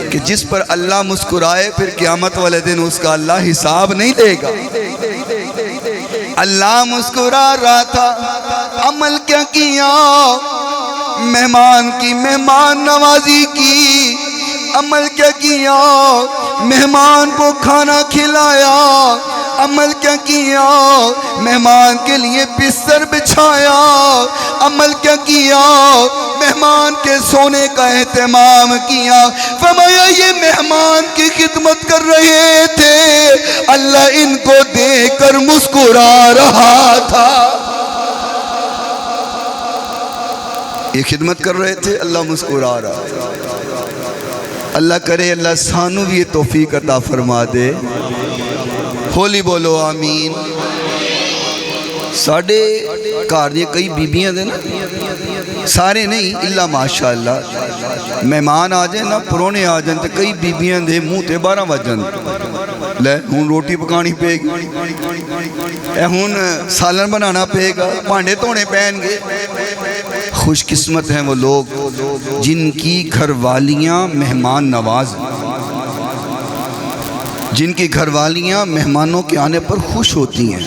کہ جس پر اللہ مسکرائے پھر قیامت والے دن اس کا اللہ حساب نہیں لے گا۔ اللہ مسکرا رہا تھا، عمل کیا کیا؟ مہمان کی مہمان نوازی کی۔ عمل کیا کیا؟ مہمان کو کھانا کھلایا۔ عمل کیا کیا؟ مہمان کے لیے بستر بچھایا۔ عمل کیا کیا؟ مہمان کے سونے کا اہتمام کیا۔ فرمایا یہ مہمان کی خدمت کر رہے تھے، اللہ ان کو دیکھ کر مسکرا رہا تھا۔ یہ خدمت کر رہے تھے، اللہ مسکرا رہا تھا۔ اللہ کرے اللہ سانو بھی یہ توفیق عطا فرما دے۔ ہولی بولو آمین۔ ساڑھے گھر دی کئی بیبیاں دے نا، سارے نہیں الا ماشاءاللہ، مہمان آ جائیں نا، پرونے آ جائیں تو کئی بیبیاں دے منہ تے 12 وجن لے ہون روٹی پکانی پے گی، اے ہون سالن بنانا پے گا، پانڈے تونے پہن گے۔ خوش قسمت ہیں وہ لوگ جن کی گھر والیاں مہمان نواز، جن کی گھر والیاں مہمانوں کے آنے پر خوش ہوتی ہیں۔